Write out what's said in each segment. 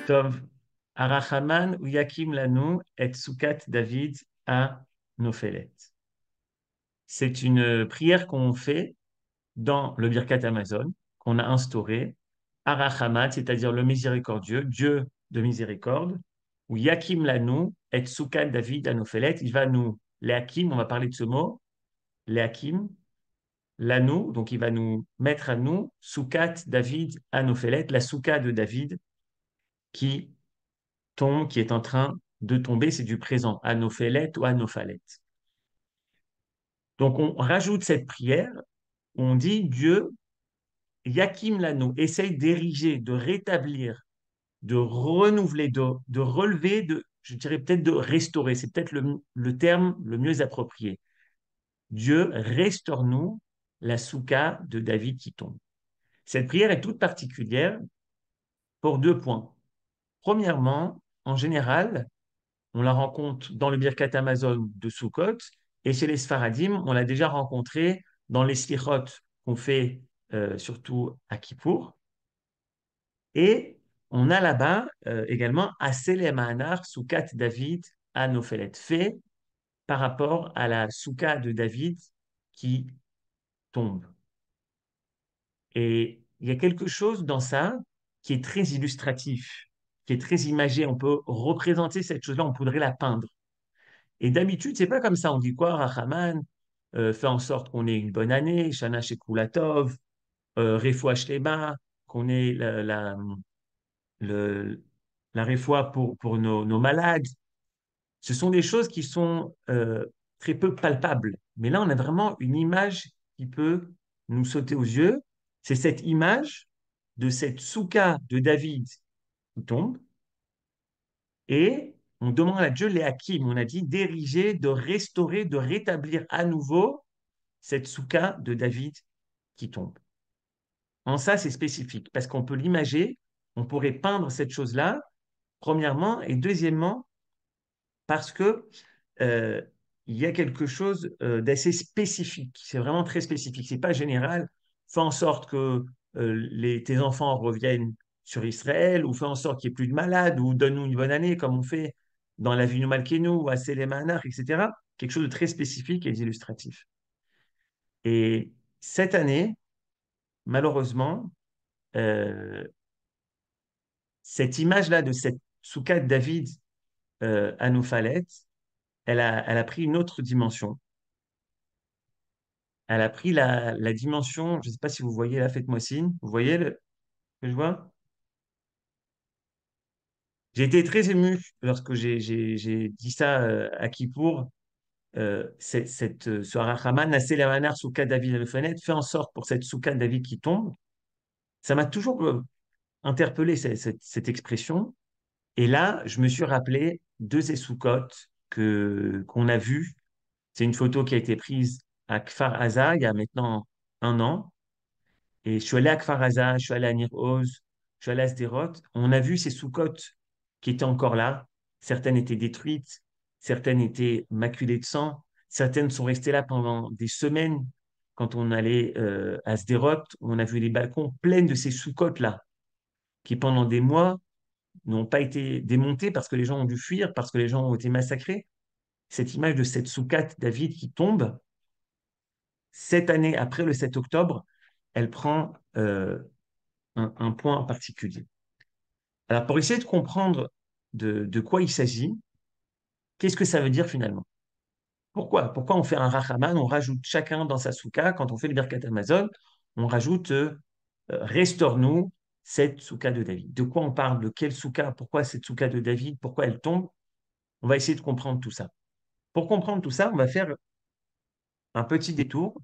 Tov, Arachaman ou Yakim Lanu et Sukat David à Nophelet. C'est une prière qu'on fait dans le Birkat Amazon, qu'on a instauré. Arachaman, c'est-à-dire le miséricordieux, Dieu de miséricorde, ou Yakim Lanu et Sukat David à Nophelet. Il va nous, les Hakim, on va parler de ce mot, les Hakim, Lanu, donc il va nous mettre à nous, Sukat David à Nophelet, la Souka de David qui tombe, qui est en train de tomber, c'est du présent, Anophelet ou Anophalet. Donc on rajoute cette prière, on dit Dieu, Yakim Lano, essaye d'ériger, de rétablir, de renouveler, de relever, je dirais peut-être de restaurer, c'est peut-être le terme le mieux approprié. Dieu, restaure-nous la souka de David qui tombe. Cette prière est toute particulière pour deux points. Premièrement, en général, on la rencontre dans le Birkat Amazon de Sukkot, et chez les Sfaradim, on l'a déjà rencontrée dans les Slichot qu'on fait surtout à Kippour. Et on a là-bas également Asele Ma'anar Soukat David à Nophelet, fait par rapport à la Souka de David qui tombe. Et il y a quelque chose dans ça qui est très illustratif, qui est très imagé. On peut représenter cette chose-là, on pourrait la peindre. Et d'habitude, c'est pas comme ça. On dit quoi, Rachaman, fait en sorte qu'on ait une bonne année, Shana Shekulatov, Refoua Shlema, qu'on ait le- la Refoua pour nos malades. Ce sont des choses qui sont très peu palpables. Mais là, on a vraiment une image qui peut nous sauter aux yeux. C'est cette image de cette souka de David qui tombe. Et on demande à Dieu les hakim, on a dit d'ériger, de restaurer, de rétablir à nouveau cette souka de David qui tombe. En ça, c'est spécifique, parce qu'on peut l'imager, on pourrait peindre cette chose-là, premièrement, et deuxièmement, parce que euh, il y a quelque chose d'assez spécifique. C'est vraiment très spécifique. C'est pas général. Fais en sorte que tes enfants reviennent sur Israël, ou fais en sorte qu'il n'y ait plus de malades, ou donne-nous une bonne année, comme on fait dans la vie Malkenu, ou à Selemanach, etc. Quelque chose de très spécifique et illustratif. Et cette année, malheureusement, euh, cette image-là de cette soukha de David à Nouphalet, elle a pris une autre dimension. Elle a pris la dimension, je ne sais pas si vous voyez là, faites-moi signe. Vous voyez le que je vois? J'ai été très ému lorsque j'ai dit ça à Kippour. Ce Harachaman, Nassé la manar souka David à fenêtre, fait en sorte pour cette souka David qui tombe. Ça m'a toujours interpellé cette expression. Et là, je me suis rappelé de ces soukottes qu'on a vues. C'est une photo qui a été prise à Kfar Aza il y a maintenant un an. Et je suis allé à Kfar Aza, je suis allé à Nir Oz, je suis allé à Sderot. On a vu ces soukottes qui étaient encore là. Certaines étaient détruites, certaines étaient maculées de sang, certaines sont restées là pendant des semaines. Quand on allait à Sderot, on a vu les balcons pleins de ces soukottes-là, qui pendant des mois n'ont pas été démontés parce que les gens ont dû fuir, parce que les gens ont été massacrés. Cette image de cette soukate David qui tombe, cette année après le 7 octobre, elle prend un point particulier. Alors, pour essayer de comprendre de quoi il s'agit, qu'est-ce que ça veut dire finalement? Pourquoi on fait un rachaman, on rajoute chacun dans sa souka, quand on fait le Birkat Amazon, on rajoute restaure-nous cette souka de David. De quoi on parle? De quelle souka? Pourquoi cette souka de David? Pourquoi elle tombe? On va essayer de comprendre tout ça. Pour comprendre tout ça, on va faire un petit détour,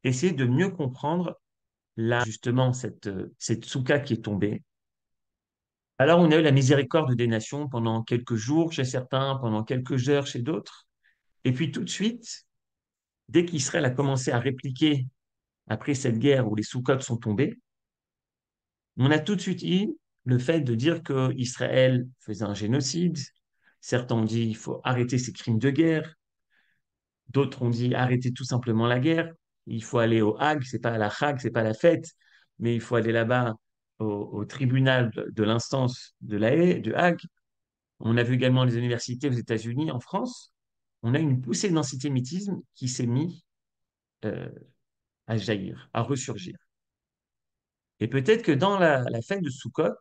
essayer de mieux comprendre là, justement, cette souka qui est tombée. Alors, on a eu la miséricorde des nations pendant quelques jours chez certains, pendant quelques heures chez d'autres. Et puis tout de suite, dès qu'Israël a commencé à répliquer après cette guerre où les Soukotes sont tombés, on a tout de suite eu le fait de dire que Israël faisait un génocide. Certains ont dit il faut arrêter ces crimes de guerre. D'autres ont dit arrêter tout simplement la guerre. Il faut aller au Hag, c'est pas à la Hag, c'est pas la fête, mais il faut aller là-bas au tribunal de l'instance de la Haye, de Hague. On a vu également les universités aux États-Unis, en France. On a une poussée d'antisémitisme qui s'est mise euh, à jaillir, à ressurgir. Et peut-être que dans la fête de Sukkot,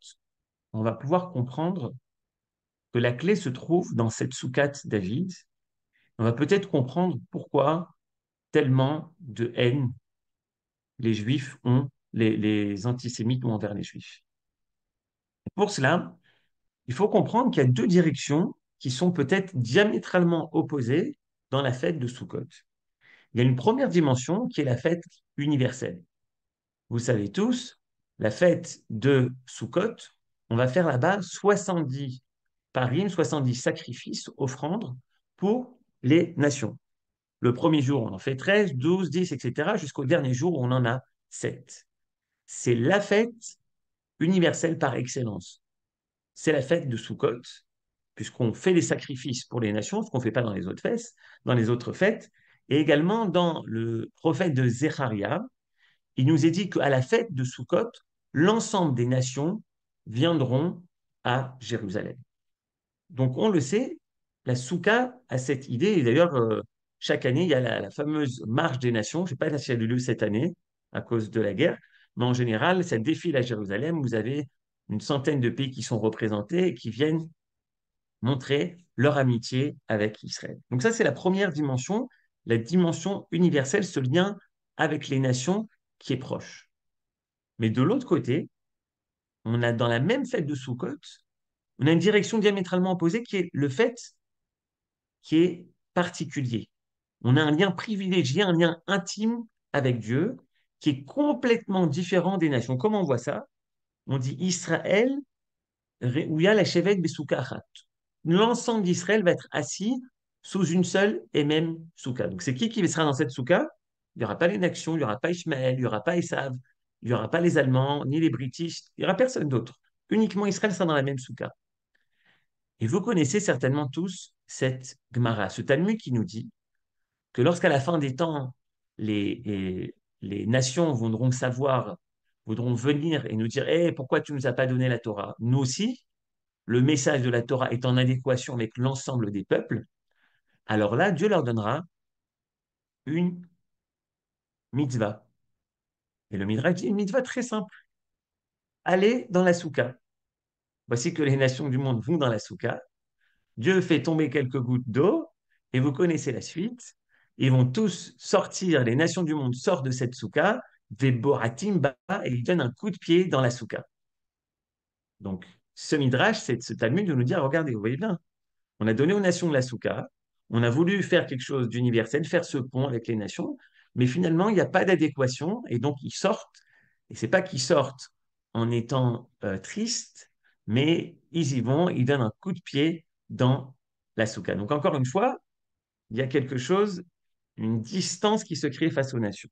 on va pouvoir comprendre que la clé se trouve dans cette soukate David. On va peut-être comprendre pourquoi tellement de haine les Juifs ont, les antisémites ont envers les Juifs. Pour cela, il faut comprendre qu'il y a deux directions qui sont peut-être diamétralement opposées dans la fête de Sukkot. Il y a une première dimension qui est la fête universelle. Vous savez tous, la fête de Sukkot, on va faire là-bas 70 parim, 70 sacrifices, offrandes pour les nations. Le premier jour, on en fait 13, 12, 10, etc., jusqu'au dernier jour où on en a 7. C'est la fête universelle par excellence. C'est la fête de Sukkot, puisqu'on fait les sacrifices pour les nations, ce qu'on ne fait pas dans les autres fêtes, et également dans le prophète de Zecharia, il nous est dit qu'à la fête de Sukkot, l'ensemble des nations viendront à Jérusalem. Donc on le sait, la Souka a cette idée, et d'ailleurs, chaque année, il y a la fameuse marche des nations. Je ne sais pas si elle a eu lieu cette année à cause de la guerre, mais en général, ça défile à Jérusalem. Vous avez une centaine de pays qui sont représentés et qui viennent montrer leur amitié avec Israël. Donc ça, c'est la première dimension, la dimension universelle, ce lien avec les nations qui est proche. Mais de l'autre côté, on a dans la même fête de Sukkot, on a une direction diamétralement opposée qui est le fait qui est particulier. On a un lien privilégié, un lien intime avec Dieu qui est complètement différent des nations. Comment on voit ça? On dit Israël, où il y a la Shevet Besukachat. L'ensemble d'Israël va être assis sous une seule et même souka. Donc c'est qui sera dans cette souka? Il n'y aura pas les nations, il n'y aura pas Ishmaël, il n'y aura pas Esav, il n'y aura pas les Allemands, ni les British, il n'y aura personne d'autre. Uniquement Israël sera dans la même souka. Et vous connaissez certainement tous cette Gemara, ce Talmud qui nous dit que lorsqu'à la fin des temps, les nations voudront savoir, voudront venir et nous dire hey, pourquoi tu ne nous as pas donné la Torah? Nous aussi, le message de la Torah est en adéquation avec l'ensemble des peuples, alors là, Dieu leur donnera une mitzvah. Et le Midrash dit une mitzvah très simple. Allez dans la souka. Voici que les nations du monde vont dans la souka. Dieu fait tomber quelques gouttes d'eau et vous connaissez la suite. Ils vont tous sortir, les nations du monde sortent de cette souka, Veboratim ba, et ils donnent un coup de pied dans la souka. Donc, ce Midrash, c'est ce Talmud de nous dire, regardez, vous voyez bien, on a donné aux nations de la souka, on a voulu faire quelque chose d'universel, faire ce pont avec les nations, mais finalement, il n'y a pas d'adéquation, et donc ils sortent, et c'est pas qu'ils sortent en étant tristes, mais ils y vont, ils donnent un coup de pied dans la souka. Donc encore une fois, il y a quelque chose, une distance qui se crée face aux nations.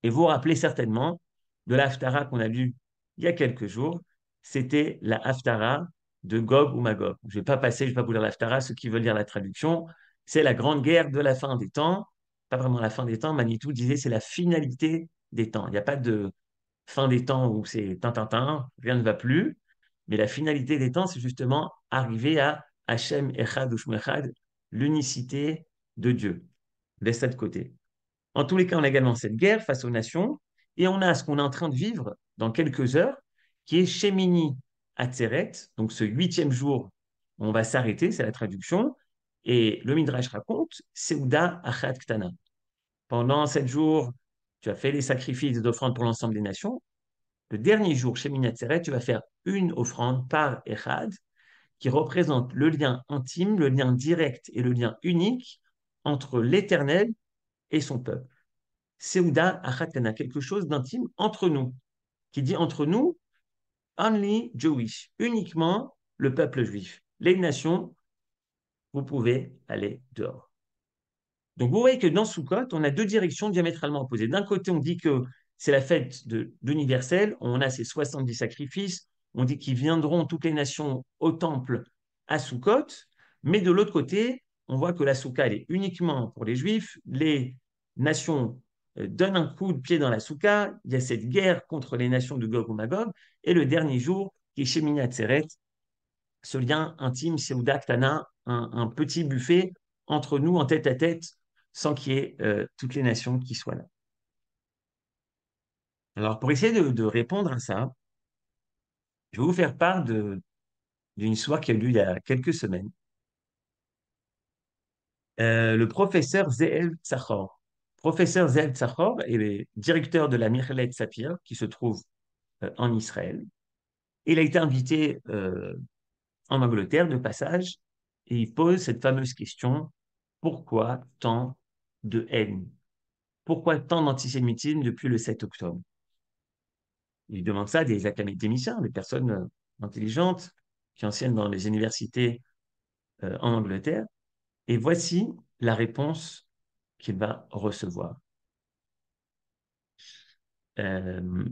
Et vous vous rappelez certainement de la Haftara qu'on a lue il y a quelques jours, c'était la Haftara de Gog ou Magog. Je ne vais pas passer, je ne vais pas vous lire la Haftara, ceux qui veulent lire la traduction, c'est la grande guerre de la fin des temps, pas vraiment la fin des temps, Manitou disait c'est la finalité des temps. Il n'y a pas de fin des temps où c'est tintintin, rien ne va plus, mais la finalité des temps, c'est justement arriver à Hachem Echad Ushmechad, l'unicité de Dieu. Laisse ça de côté. En tous les cas, on a également cette guerre face aux nations, et on a ce qu'on est en train de vivre dans quelques heures, qui est Shemini Atzeret, donc ce 8e jour, on va s'arrêter, c'est la traduction, et le Midrash raconte, Seuda Achat Ktana. Pendant 7 jours, tu as fait les sacrifices d'offrandes pour l'ensemble des nations. Le dernier jour, Shemini Atzeret, tu vas faire une offrande par Echad, qui représente le lien intime, le lien direct et le lien unique entre l'Éternel et son peuple. Seuda Achatana, quelque chose d'intime entre nous, qui dit entre nous, only Jewish, uniquement le peuple juif. Les nations, vous pouvez aller dehors. Donc vous voyez que dans Sukkot, on a deux directions diamétralement opposées. D'un côté, on dit que c'est la fête de l'universel, on a ces 70 sacrifices, on dit qu'ils viendront toutes les nations au temple à Sukkot, mais de l'autre côté, on voit que la Soukha, elle est uniquement pour les juifs, les nations donne un coup de pied dans la souka, il y a cette guerre contre les nations de Gog ou Magog, et le dernier jour, qui est Shemini Atzeret, ce lien intime, Seuda Ktana, un petit buffet entre nous en tête à tête, sans qu'il y ait toutes les nations qui soient là. Alors, pour essayer de répondre à ça, je vais vous faire part d'une histoire qui a eu lieu il y a quelques semaines. Le professeur Ze'ev Tzachor. Professeur Ze'ev Tzachor est le directeur de la Michelet Sapir, qui se trouve en Israël. Il a été invité en Angleterre de passage et il pose cette fameuse question, pourquoi tant de haine? Pourquoi tant d'antisémitisme depuis le 7 octobre? Il demande ça à des académiciens, des personnes intelligentes qui enseignent dans les universités en Angleterre. Et voici la réponse qu'il va recevoir. Euh,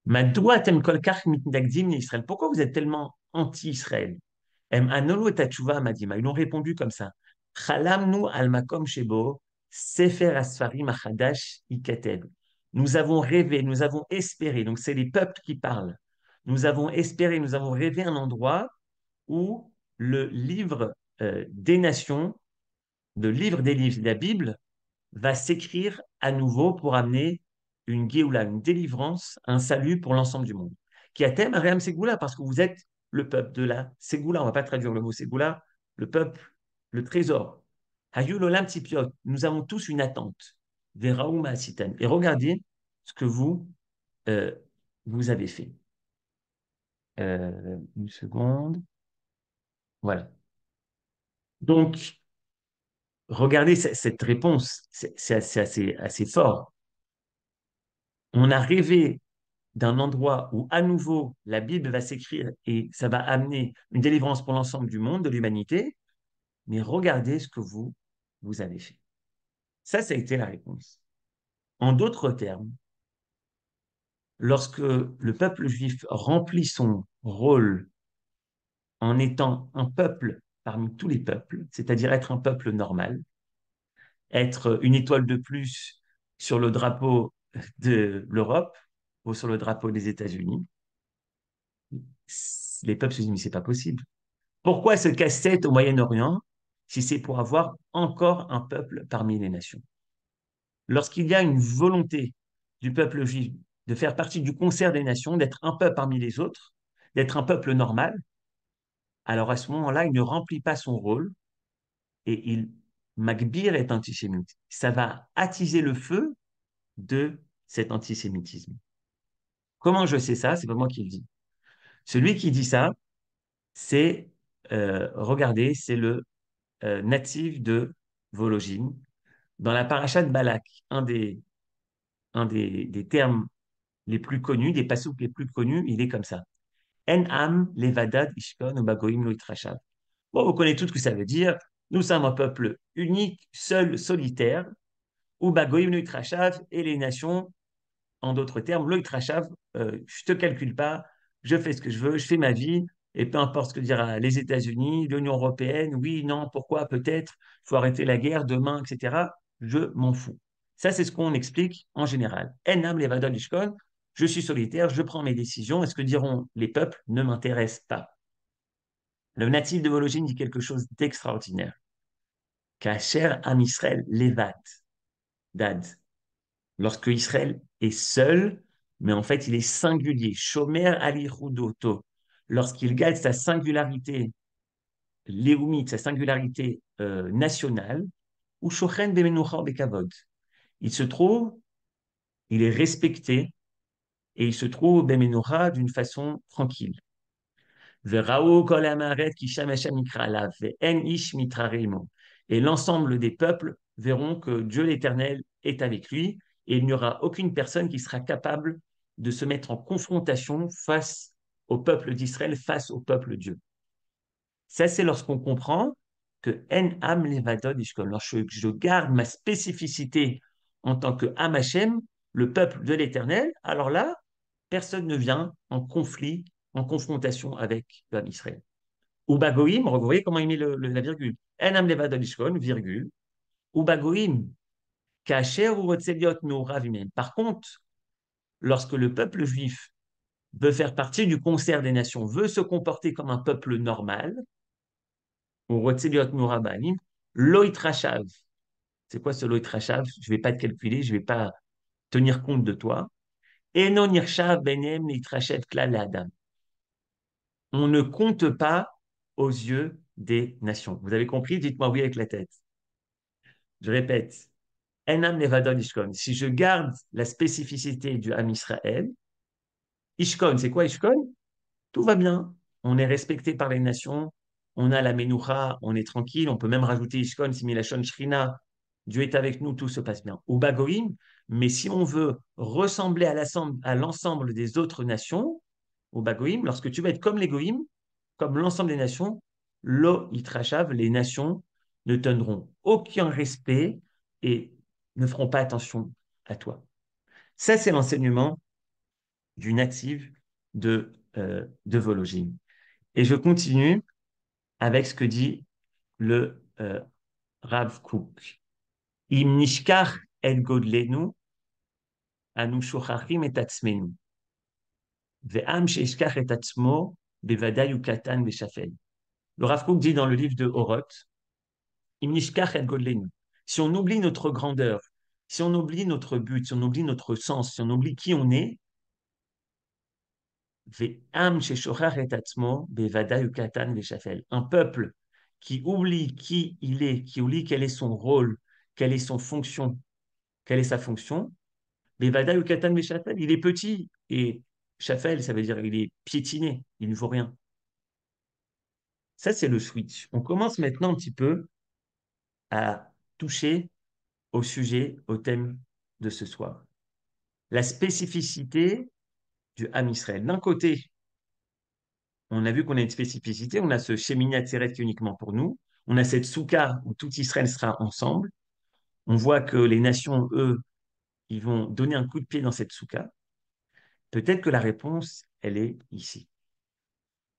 Madoua atem kol kach mitnagdim Israël. Pourquoi vous êtes tellement anti-Israël? Anolo et Tachuva Madima. Ils ont répondu comme ça. Chalamnu al makom shebo sefer asfarim achadash ikatev. Nous avons rêvé, nous avons espéré. Donc c'est les peuples qui parlent. Nous avons espéré, nous avons rêvé un endroit où le livre des nations, le livre des livres, la Bible, va s'écrire à nouveau pour amener une Géoula, une délivrance, un salut pour l'ensemble du monde. Qui a thème Ariam Ségoula, parce que vous êtes le peuple de la Ségoula. On ne va pas traduire le mot Ségoula, le peuple, le trésor. Hayul Olam Tipiot, nous avons tous une attente. Veraouma Asitan. Et regardez ce que euh, vous avez fait. Une seconde. Voilà. Donc, regardez cette réponse, c'est assez fort. On a rêvé d'un endroit où à nouveau la Bible va s'écrire et ça va amener une délivrance pour l'ensemble du monde, de l'humanité, mais regardez ce que vous avez fait. Ça a été la réponse. En d'autres termes, lorsque le peuple juif remplit son rôle en étant un peuple parmi tous les peuples, c'est-à-dire être un peuple normal, être une étoile de plus sur le drapeau de l'Europe ou sur le drapeau des États-Unis, les peuples se disent, mais c'est pas possible. Pourquoi ce casse-tête au Moyen-Orient si c'est pour avoir encore un peuple parmi les nations? Lorsqu'il y a une volonté du peuple juif de faire partie du concert des nations, d'être un peuple parmi les autres, d'être un peuple normal, alors à ce moment-là, il ne remplit pas son rôle et Magbir est antisémite. Ça va attiser le feu de cet antisémitisme. Comment je sais ça? C'est pas moi qui le dis. Celui qui dit ça, c'est, regardez, c'est le natif de Vologine. Dans la paracha de Balak, un des termes les plus connus, des passages les plus connus, il est comme ça. En am levadad ishkon ubagoim lo itrashav. Bon, vous connaissez tout ce que ça veut dire. Nous sommes un peuple unique, seul, solitaire, ubagoim lo itrashav, et les nations, en d'autres termes, lo itrashav, je te calcule pas, je fais ce que je veux, je fais ma vie, et peu importe ce que dira les États-Unis, l'Union européenne, oui, non, pourquoi, peut-être, il faut arrêter la guerre demain, etc. Je m'en fous. Ça, c'est ce qu'on explique en général. Enam levadad ishkon, je suis solitaire, je prends mes décisions, et ce que diront les peuples ne m'intéresse pas. Le natif de Vologine dit quelque chose d'extraordinaire. Kacher am Israël levat, dad. Lorsque Israël est seul, mais en fait il est singulier. Shomer ali Hudoto. Lorsqu'il garde sa singularité léoumite, sa singularité nationale, ou shochen bemenucha bekavod. Il se trouve, il est respecté et il se trouve bemenucha d'une façon tranquille. Et l'ensemble des peuples verront que Dieu l'Éternel est avec lui et il n'y aura aucune personne qui sera capable de se mettre en confrontation face au peuple d'Israël, face au peuple Dieu. Ça, c'est lorsqu'on comprend que En Am Levadod Ishkol, lorsque je garde ma spécificité en tant que Am Hashem, le peuple de l'Éternel, alors là, personne ne vient en conflit, en confrontation avec l'homme Israël. Ubagoim, vous voyez comment il met la virgule. Enam levadol ishkon, virgule. Ubagoim, Kacher ou Rotseliot Meoravimem. Par contre, lorsque le peuple juif veut faire partie du concert des nations, veut se comporter comme un peuple normal, ou Rotseliot Meoravimem, Loït Rachav. C'est quoi ce Loït Rachav? Je ne vais pas te calculer, je ne vais pas tenir compte de toi. Enon Irshav Benem Litrachev Klal Adam. On ne compte pas aux yeux des nations. Vous avez compris? Dites-moi oui avec la tête. Je répète. Enam Nevadon Ishkon. Si je garde la spécificité du Ham Israël, Ishkon, c'est quoi Ishkon? Tout va bien. On est respecté par les nations. On a la Menoucha, on est tranquille. On peut même rajouter Ishkon, Similachon Shrina. Dieu est avec nous, tout se passe bien. Ou Bagoïm, mais si on veut ressembler à l'ensemble des autres nations, au Bagoïm, lorsque tu vas être comme les Goïm, comme l'ensemble des nations, lo itrachav, les nations ne te donneront aucun respect et ne feront pas attention à toi. Ça, c'est l'enseignement du natif de Vologine. Et je continue avec ce que dit le Rav Kook. Im nishkach et godlenu, anu shochachim et atzmenu. Ve'am sheishkach et atzmo, bevadai ukatan veshafel. Le Rav Kook dit dans le livre de Horoth, Im nishkach et godlenu. Si on oublie notre grandeur, si on oublie notre but, si on oublie notre sens, si on oublie qui on est, un peuple qui oublie qui il est, qui oublie quel est son rôle, quelle est son fonction, quelle est sa fonction, il est petit et shafel, ça veut dire il est piétiné, il ne vaut rien. Ça, c'est le switch. On commence maintenant un petit peu à toucher au sujet, au thème de ce soir. La spécificité du Ham Israël. D'un côté, on a vu qu'on a une spécificité, on a ce Shemini Atzeret qui est uniquement pour nous, on a cette Souka où tout Israël sera ensemble, on voit que les nations, eux, ils vont donner un coup de pied dans cette Souka. Peut-être que la réponse, elle est ici.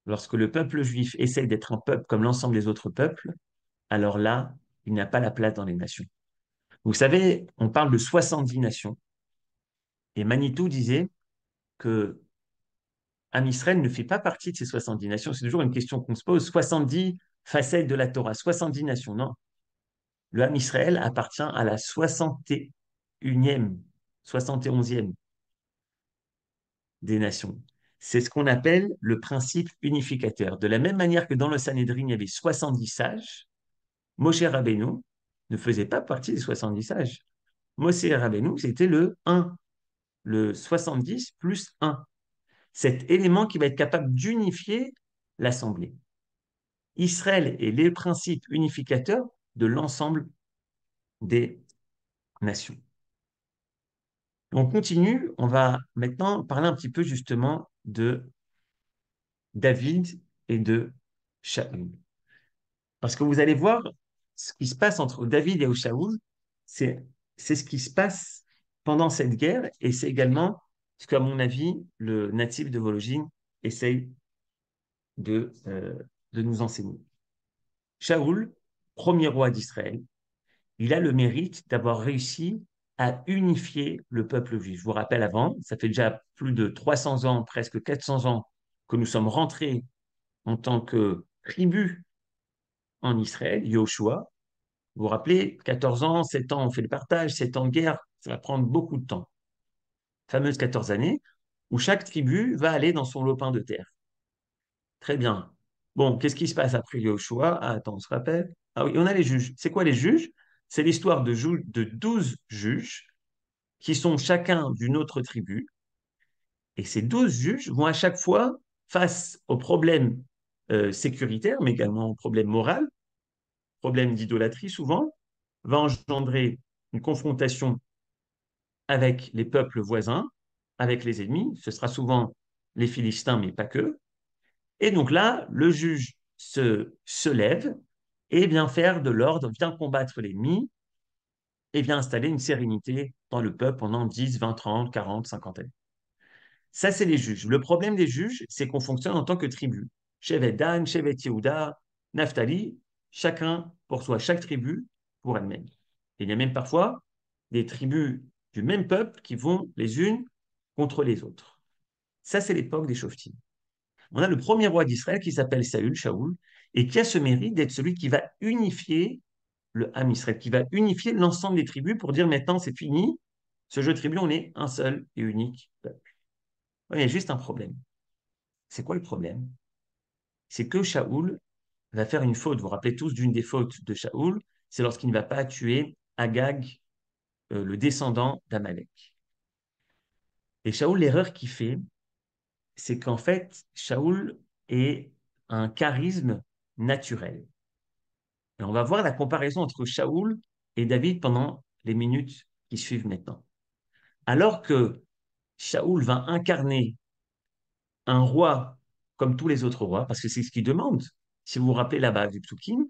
Lorsque le peuple juif essaye d'être un peuple comme l'ensemble des autres peuples, alors là, il n'a pas la place dans les nations. Vous savez, on parle de 70 nations, et Manitou disait que Am Israël ne fait pas partie de ces 70 nations. C'est toujours une question qu'on se pose. 70 facettes de la Torah, 70 nations. Non. Le Ham Israël appartient à la 61e, 71e des nations. C'est ce qu'on appelle le principe unificateur. De la même manière que dans le Sanhédrin, il y avait 70 sages, Moshe Rabbeinu ne faisait pas partie des 70 sages. Moshe Rabbeinu, c'était le 1, le 70 plus 1. Cet élément qui va être capable d'unifier l'assemblée. Israël est le principe unificateur de l'ensemble des nations. On continue, on va maintenant parler un petit peu justement de David et de Shaoul. Parce que vous allez voir, ce qui se passe entre David et Shaoul, c'est ce qui se passe pendant cette guerre et c'est également ce qu'à mon avis, le natif de Vologine essaye de, euh, de nous enseigner. Shaoul, premier roi d'Israël, il a le mérite d'avoir réussi à unifier le peuple juif. Je vous rappelle avant, ça fait déjà plus de 300 ans, presque 400 ans, que nous sommes rentrés en tant que tribu en Israël, Yoshua. Vous vous rappelez, 14 ans, 7 ans, on fait le partage, 7 ans de guerre, ça va prendre beaucoup de temps. Fameuses 14 années où chaque tribu va aller dans son lopin de terre. Très bien. Bon, qu'est-ce qui se passe après Yoshua? Ah, attends, on se rappelle? Ah oui, on a les juges. C'est quoi les juges? C'est l'histoire de 12 juges qui sont chacun d'une autre tribu. Et ces 12 juges vont à chaque fois, face aux problèmes sécuritaires, mais également aux problèmes moraux, problèmes d'idolâtrie souvent, va engendrer une confrontation avec les peuples voisins, avec les ennemis. Ce sera souvent les Philistins, mais pas que. Et donc là, le juge se lève et vient faire de l'ordre, vient combattre l'ennemi et vient installer une sérénité dans le peuple pendant 10, 20, 30, 40, 50 années. Ça, c'est les juges. Le problème des juges, c'est qu'on fonctionne en tant que tribu. Shevet Dan, Shevet Yehuda, Naphtali, chacun pour soi, chaque tribu pour elle-même. Et il y a même parfois des tribus du même peuple qui vont les unes contre les autres. Ça, c'est l'époque des Shoftim. On a le premier roi d'Israël qui s'appelle Shaoul, et qui a ce mérite d'être celui qui va unifier le Ham Israël, qui va unifier l'ensemble des tribus pour dire maintenant c'est fini, ce jeu de tribus, on est un seul et unique peuple. Il y a juste un problème. C'est quoi le problème? C'est que Shaoul va faire une faute. Vous vous rappelez tous d'une des fautes de Shaoul, c'est lorsqu'il ne va pas tuer Agag, le descendant d'Amalek. Et Shaoul, l'erreur qu'il fait, c'est qu'en fait, Shaoul est un charisme naturel. Et on va voir la comparaison entre Shaoul et David pendant les minutes qui suivent maintenant. Alors que Shaoul va incarner un roi comme tous les autres rois, parce que c'est ce qu'il demande. Si vous vous rappelez là-bas du Psukim,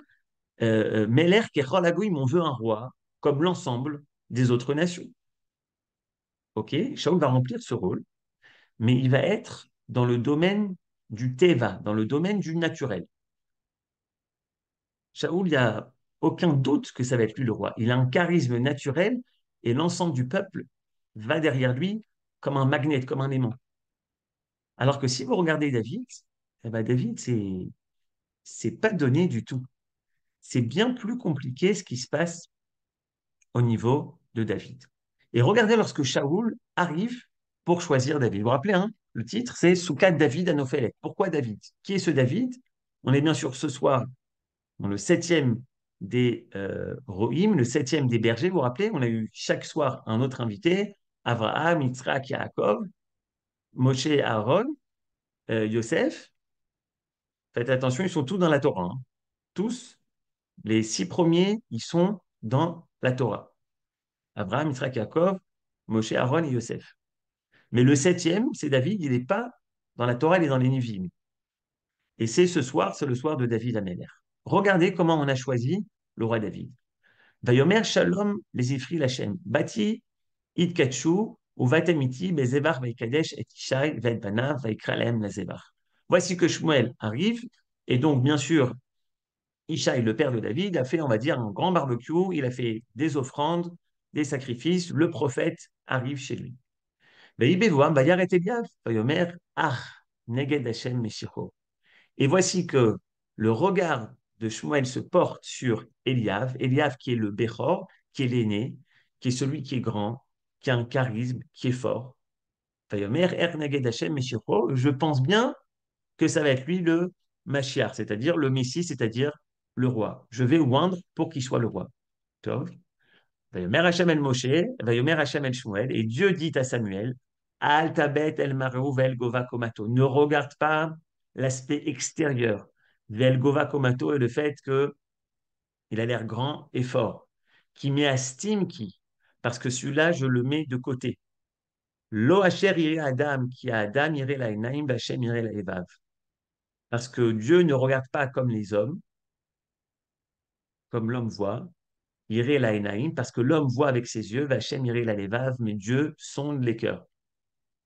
Meler Kechol Hagoyim, on veut un roi comme l'ensemble des autres nations. Ok, Shaoul va remplir ce rôle, mais il va être dans le domaine du Teva, dans le domaine du naturel. Shaoul, il n'y a aucun doute que ça va être lui le roi. Il a un charisme naturel et l'ensemble du peuple va derrière lui comme un magnet, comme un aimant. Alors que si vous regardez David, eh ben David, c'est pas donné du tout. C'est bien plus compliqué ce qui se passe au niveau de David. Et regardez lorsque Shaoul arrive pour choisir David. Vous vous rappelez, hein, le titre, c'est Soukat David Anophélet. Pourquoi David? Qui est ce David? On est bien sûr ce soir dans le septième des Rohim, le septième des bergers. Vous vous rappelez, on a eu chaque soir un autre invité, Abraham, Yitzhak, Yaakov, Moshe, Aaron, Yosef. Faites attention, ils sont tous dans la Torah. Hein. Tous, les six premiers, ils sont dans la Torah. Abraham, Yitzhak, Yaakov, Moshe, Aaron et Yosef. Mais le septième, c'est David, il n'est pas dans la Torah, il est dans les Nivim. Et c'est ce soir, c'est le soir de David Améler. Regardez comment on a choisi le roi David. Vayomer Shalom les Ifri Lachem. Bati Idkachu ou Vatamiti Bezevar Vaikadesh et Ishai Vaidbanav Vaikralem Lazevar. Voici que Shmuel arrive, et donc bien sûr, Ishai, le père de David, a fait, on va dire, un grand barbecue, il a fait des offrandes, des sacrifices, le prophète arrive chez lui. Et voici que le regard de Shmuel se porte sur Eliav, Eliav qui est le Béchor, qui est l'aîné, qui est celui qui est grand, qui a un charisme, qui est fort. Je pense bien que ça va être lui le Mashiach, c'est-à-dire le Messie, c'est-à-dire le roi. Je vais oindre pour qu'il soit le roi. Tov. Vayomer Hashem el Moshe, Vayomer Hashem el Shmuel, et Dieu dit à Samuel, Al tabet el mareu vel gova komato. Ne regarde pas l'aspect extérieur. Vel gova komato et le fait que il a l'air grand et fort. Qui m'estime qui, parce que celui-là, je le mets de côté. Lo asher ire Adam, qui a Adam ire la enaim, Hashem ire la evav. Parce que Dieu ne regarde pas comme les hommes, comme l'homme voit, ire la enaim, parce que l'homme voit avec ses yeux, Hashem ire la evav, mais Dieu sonde les cœurs.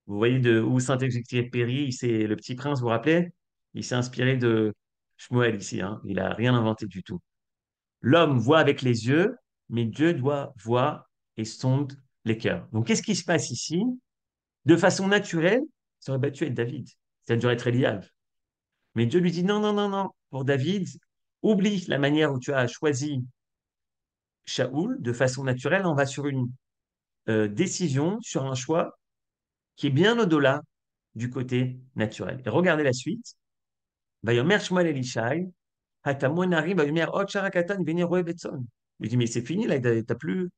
Vous voyez de où Saint-Exupéry, c'est le Petit Prince, vous vous rappelez? Il s'est inspiré de Shmuel ici, hein. Il n'a rien inventé du tout. L'homme voit avec les yeux, mais Dieu doit voir et sonde les cœurs. Donc, qu'est-ce qui se passe ici? De façon naturelle, ça aurait battu être David. Ça aurait être Eliav. Mais Dieu lui dit non, non, non, non. Pour David, oublie la manière où tu as choisi Shaoul. De façon naturelle, on va sur une décision, sur un choix qui est bien au-delà du côté naturel. Et regardez la suite. Vayomer Shmuel Elishai, Hatamonari, Vayomer Od Sharakatan, Venir Roe Betson. Il dit, mais c'est fini, là, t'as plus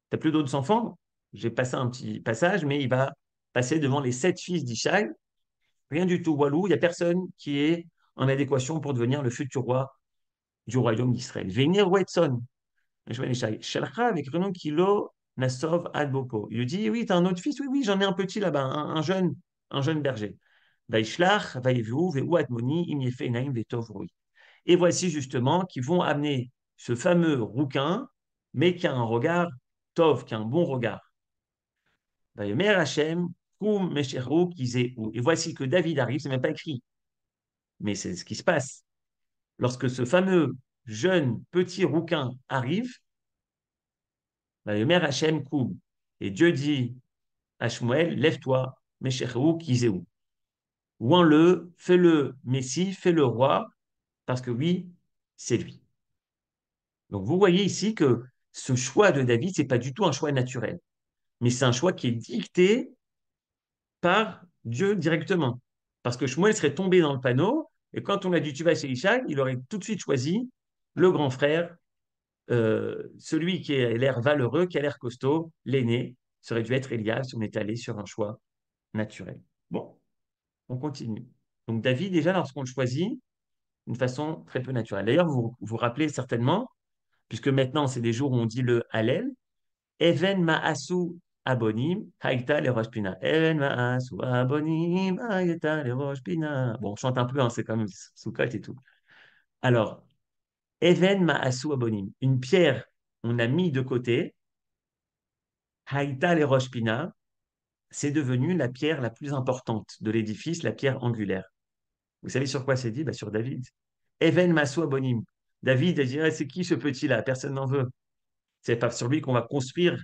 d'autres enfants. J'ai passé un petit passage, mais il va passer devant les sept fils d'Ishai. Rien du tout, Walou, il n'y a personne qui est en adéquation pour devenir le futur roi du royaume d'Israël. Venir Wetson, Shmuel Elishai, Shalcha avec Renon Kilo, Nasov Adbopo. Il lui dit, oui, t'as un autre fils? Oui, oui, j'en ai un petit là-bas, un jeune berger. Vaishlach, Vaïvu, Veu Admoni, Imyefe Naim, Vetov Rui. Et voici justement qui vont amener ce fameux rouquin, mais qui a un regard tov, qui a un bon regard. Vayomer Hashem, Kum Mesheru, Kizeu. Et voici que David arrive, c'est même pas écrit, mais c'est ce qui se passe. Lorsque ce fameux jeune petit rouquin arrive, Vayomer Hachem Koum. Et Dieu dit à Shmuel, lève-toi, Meshechu Kizéou. Ouans-le, fais-le Messie, fais-le roi, parce que oui, c'est lui. Donc vous voyez ici que ce choix de David, c'est pas du tout un choix naturel, mais c'est un choix qui est dicté par Dieu directement. Parce que Shmuel serait tombé dans le panneau, et quand on a dit tu vas chez Ishaq, il aurait tout de suite choisi le grand frère, celui qui a l'air valeureux, qui a l'air costaud, l'aîné, ça aurait dû être Elias si on est allé sur un choix naturel. Bon, on continue. Donc David, déjà, lorsqu'on le choisit, d'une façon très peu naturelle. D'ailleurs, vous vous rappelez certainement, puisque maintenant c'est des jours où on dit le Hallel, Even Ma'asu Abonim, Haïta le Rosh Pina. Even Ma'asu Abonim, Haïta le Rosh Pina. Bon, on chante un peu, hein, c'est comme Soukot et tout. Alors, Even Ma'asu Abonim, une pierre, on a mis de côté, Haïta le Rosh Pina, c'est devenu la pierre la plus importante de l'édifice, la pierre angulaire. Vous savez sur quoi c'est dit? Bah, sur David. Even Ma'asu Abonim. David a dit, ah, c'est qui ce petit-là? Personne n'en veut. C'est pas sur lui qu'on va construire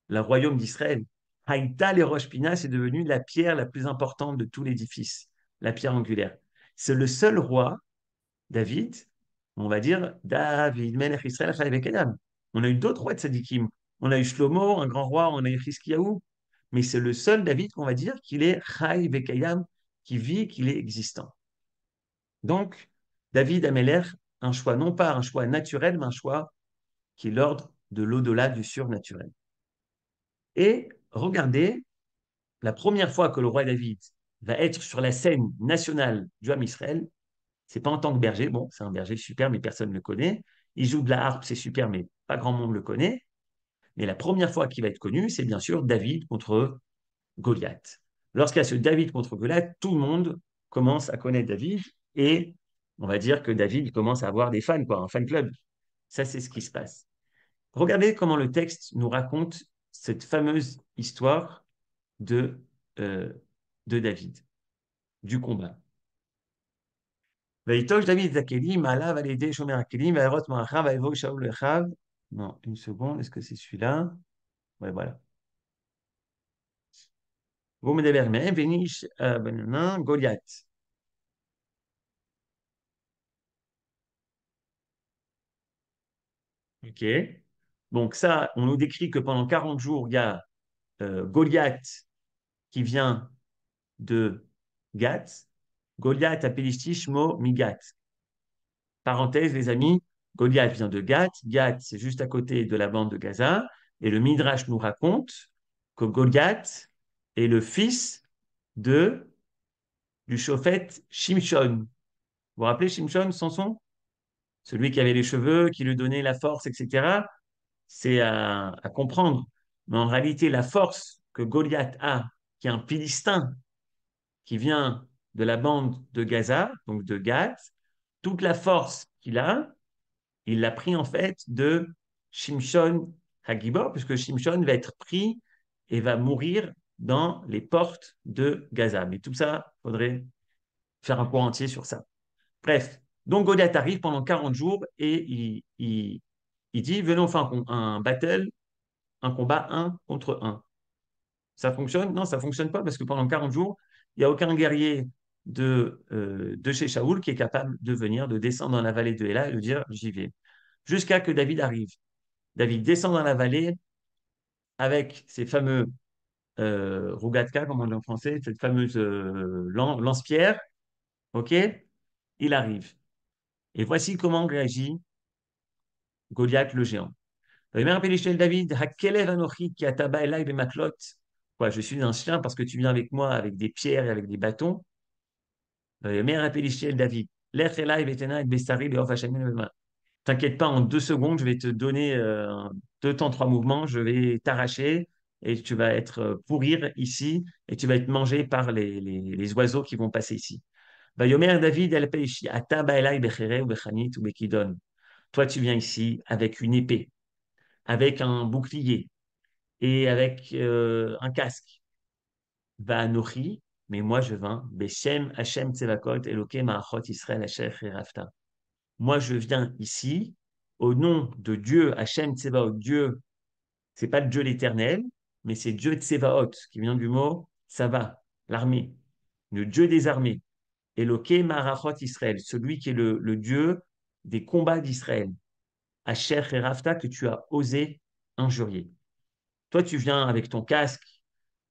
le royaume d'Israël. Haïta les Rosh Pina, c'est devenu la pierre la plus importante de tout l'édifice, la pierre angulaire. C'est le seul roi, David, on va dire, David, Melech Israël, Chaïv Kayam. On a eu d'autres rois de Sadikim. On a eu Shlomo, un grand roi, on a eu Hiskiyahu. Mais c'est le seul David qu'on va dire qu'il est Chaïv Kayam, qui vit, qu'il est existant. Donc, David Améler, un choix, non pas un choix naturel, mais un choix qui est l'ordre de l'au-delà du surnaturel. Et regardez, la première fois que le roi David va être sur la scène nationale du Ham Israël, c'est pas en tant que berger, bon, c'est un berger super, mais personne ne le connaît. Il joue de la harpe, c'est super, mais pas grand monde le connaît. Mais la première fois qu'il va être connu, c'est bien sûr David contre Goliath. Lorsqu'il y a ce David contre Goliath, tout le monde commence à connaître David et on va dire que David commence à avoir des fans, quoi, un fan club. Ça, c'est ce qui se passe. Regardez comment le texte nous raconte cette fameuse histoire de, euh, de David, du combat. ויטוש דוד את הכלים, מעליו על ידי שומר הכלים, וירוץ מערכיו, ויבוא שאול לאחיו. Non, une seconde, est-ce que c'est celui-là? Ouais, voilà. Vous me devez même, Véniche, Goliath. OK. Donc ça, on nous décrit que pendant 40 jours, il y a Goliath qui vient de Gath. Goliath à Pélisti, Shmo, Migath. Parenthèse, les amis, Goliath vient de Gath. Gath, c'est juste à côté de la bande de Gaza. Et le Midrash nous raconte que Goliath est le fils de, du prophète Shimshon. Vous vous rappelez Shimshon, Samson? Celui qui avait les cheveux, qui lui donnait la force, etc. C'est à comprendre. Mais en réalité, la force que Goliath a, qui est un Philistin, qui vient de la bande de Gaza, donc de Gath, toute la force qu'il a, il l'a pris en fait de Shimshon Hagibor, puisque Shimshon va être pris et va mourir dans les portes de Gaza. Mais tout ça, il faudrait faire un cours entier sur ça. Bref, donc Goliath arrive pendant 40 jours et il dit, venons faire un battle, un combat un contre un. Ça fonctionne? Non, ça ne fonctionne pas parce que pendant 40 jours, il n'y a aucun guerrier de chez Shaoul qui est capable de venir, de descendre dans la vallée de Héla et de dire, j'y vais. Jusqu'à que David arrive. David descend dans la vallée avec ces fameux Rugatka, comme on dit en français, cette fameuse lance-pierre. OK? Il arrive. Et voici comment réagit Goliath le géant. David, quoi, je suis un chien parce que tu viens avec moi avec des pierres et avec des bâtons. David, t'inquiète pas, en 2 secondes, je vais te donner deux temps, trois mouvements, je vais t'arracher et tu vas être pourrir ici et tu vas être mangé par les oiseaux qui vont passer ici. Vayomer David el Peishi, Ata Baelai Bechere ou Bechanit ou Bekidon. Toi, tu viens ici avec une épée, avec un bouclier et avec un casque. Va Anochi, mais moi je viens, Beshem Hashem Tsevakot Eloke Maachot Israël Asher Rafta. Moi je viens ici au nom de Dieu, Hashem Tsevaot, Dieu C'est pas le Dieu l'Éternel, mais c'est Dieu Tsevaot, qui vient du mot Sava, l'armée, le Dieu des armées. Eloké Marachot Israël, celui qui est le Dieu des combats d'Israël. Asher et Rafta, que tu as osé injurier. Toi, tu viens avec ton casque,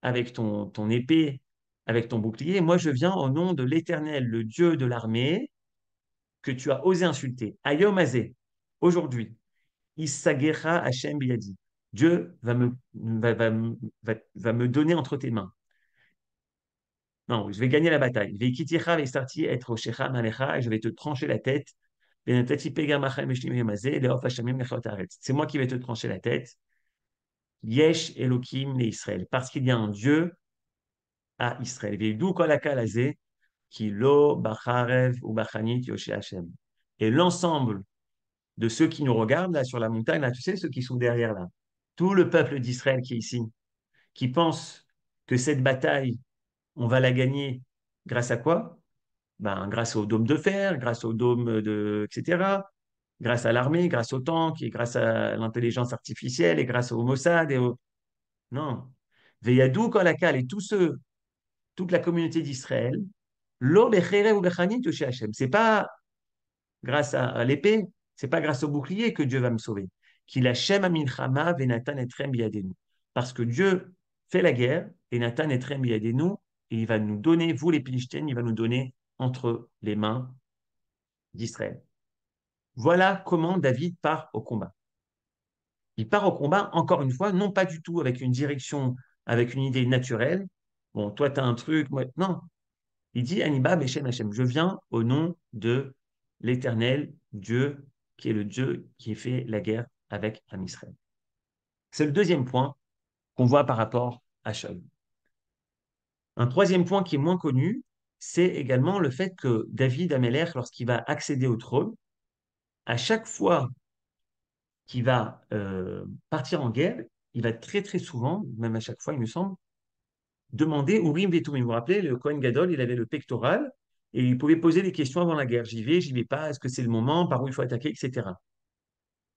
avec ton épée, avec ton bouclier. Moi, je viens au nom de l'Éternel, le Dieu de l'armée, que tu as osé insulter. Ayom Azé, aujourd'hui, Issagera Hashem Biyadi. Dieu va me donner entre tes mains. Non, je vais gagner la bataille. Veikiticha veistarti et roshecha malecha, et je vais te trancher la tête. C'est moi qui vais te trancher la tête. Yesh Elohim le Israël. Parce qu'il y a un Dieu à Israël. Veidou kol hakal hazeh, ki lo bacharev ou bachanit yoshé Hashem. Et l'ensemble de ceux qui nous regardent là sur la montagne, là, tu sais, ceux qui sont derrière là, tout le peuple d'Israël qui est ici, qui pense que cette bataille, on va la gagner grâce à quoi? Ben, grâce au dôme de fer, grâce au dôme de, etc., grâce à l'armée, grâce aux tanks, et grâce à l'intelligence artificielle, et grâce au Mossad, et au... Non. Veyadou Kolakal et tous ceux, toute la communauté d'Israël, Lo Becherev ou Bechanit Yoshé Hashem. C'est pas grâce à l'épée, c'est pas grâce au bouclier que Dieu va me sauver. Qu'il Hashem Aminchama Venatan Etrem Biyadenu. Parce que Dieu fait la guerre, et Nathan Etrem Biyadenu, et il va nous donner, vous les Philistins, il va nous donner entre les mains d'Israël. Voilà comment David part au combat. Il part au combat, encore une fois, non pas du tout avec une direction, avec une idée naturelle. Bon, toi, tu as un truc, moi, non. Il dit Aniba Beshem Hashem. Je viens au nom de l'Éternel, Dieu, qui est le Dieu qui fait la guerre avec Israël. C'est le deuxième point qu'on voit par rapport à Shaul. Un troisième point qui est moins connu, c'est également le fait que David Amelech, lorsqu'il va accéder au trône, à chaque fois qu'il va partir en guerre, il va très très souvent, même à chaque fois, il me semble, demander Urim Vetumim. Vous vous rappelez, le Kohen Gadol, il avait le pectoral et il pouvait poser des questions avant la guerre. J'y vais pas, est-ce que c'est le moment, par où il faut attaquer, etc.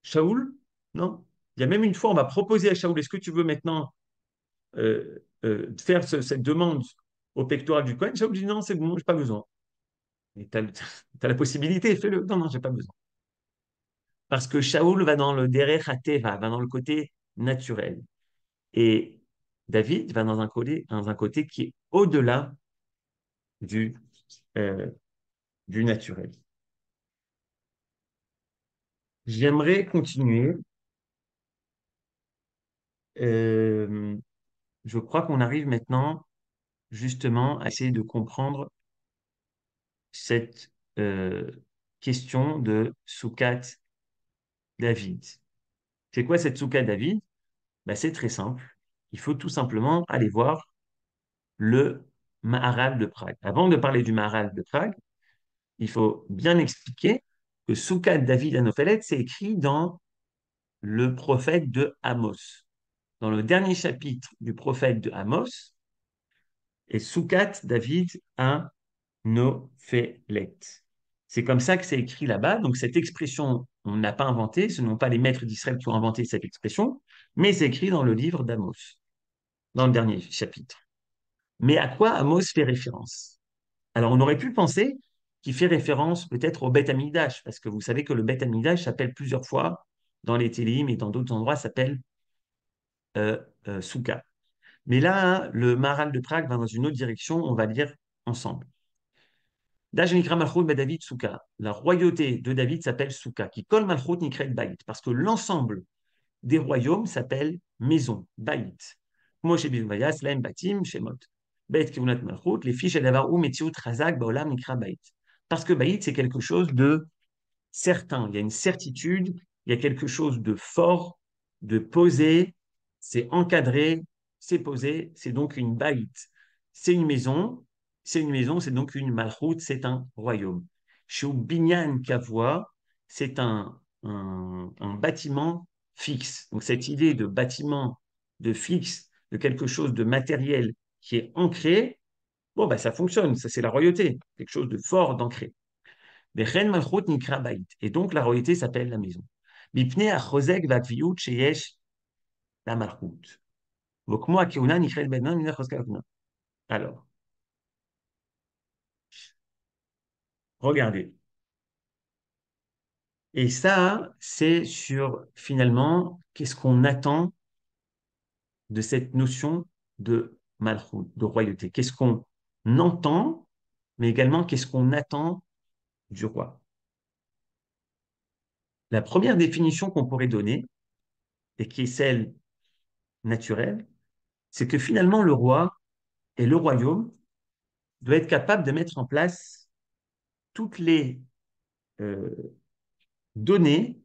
Shaoul, non. Il y a même une fois, on va proposer à Shaoul, est-ce que tu veux maintenant faire cette demande au pectoral du Kohen? Shaoul dit non, c'est bon, j'ai pas besoin. Et tu as, la possibilité, fais-le. Non, non, j'ai pas besoin. Parce que Shaoul va dans le derech hateva, va dans le côté naturel. Et David va dans un côté qui est au-delà du, euh, du naturel. J'aimerais continuer. Euh, je crois qu'on arrive maintenant justement à essayer de comprendre cette question de Soukat David. C'est quoi cette Soukat David? Ben, c'est très simple. Il faut tout simplement aller voir le Maharal de Prague. Avant de parler du Maharal de Prague, il faut bien expliquer que Soukat David Anophelet, c'est écrit dans le prophète de Amos. Dans le dernier chapitre du prophète de Amos, et Soukat David Anophelet. C'est comme ça que c'est écrit là-bas. Donc cette expression, on n'a pas inventé, ce ne sont pas les maîtres d'Israël qui ont inventé cette expression, mais c'est écrit dans le livre d'Amos, dans le dernier chapitre. Mais à quoi Amos fait référence? Alors, on aurait pu penser qu'il fait référence peut-être au Beth Amikdash, parce que vous savez que le Beth Amikdash s'appelle plusieurs fois dans les Télim et dans d'autres endroits s'appelle Souka. Mais là, le Maharal de Prague va dans une autre direction, on va lire ensemble. Dajenikra Malchut David Souka. La royauté de David s'appelle Souka, qui colle Malchut Nikret Baït, parce que l'ensemble des royaumes s'appelle maison, Baït. Moshe Bilvayas, Laem Batim, Shemot. Baït Kivunat Malchut, les fiches Edavar ou Metziut Razak, Baolam Nikra Baït. Parce que Baït, c'est quelque chose de certain, il y a une certitude, il y a quelque chose de fort, de posé, c'est encadré, c'est posé, c'est donc une Baït. C'est une maison, c'est donc une Malchut, c'est un royaume. Chez Binyan Kavua, c'est un bâtiment fixe. Donc cette idée de bâtiment, de fixe, de quelque chose de matériel qui est ancré, bon, bah, ça fonctionne, ça c'est la royauté, quelque chose de fort, d'ancré. Et donc la royauté s'appelle la maison. la malchoute. Donc, moi, Keuna, Nichel Benan, Mina Choska. Alors, regardez. Et ça, c'est sur, finalement, qu'est-ce qu'on attend de cette notion de malchoute, de royauté. Qu'est-ce qu'on entend, mais également qu'est-ce qu'on attend du roi. La première définition qu'on pourrait donner, et qui est celle naturelle, c'est que finalement le roi et le royaume doivent être capables de mettre en place toutes les euh, données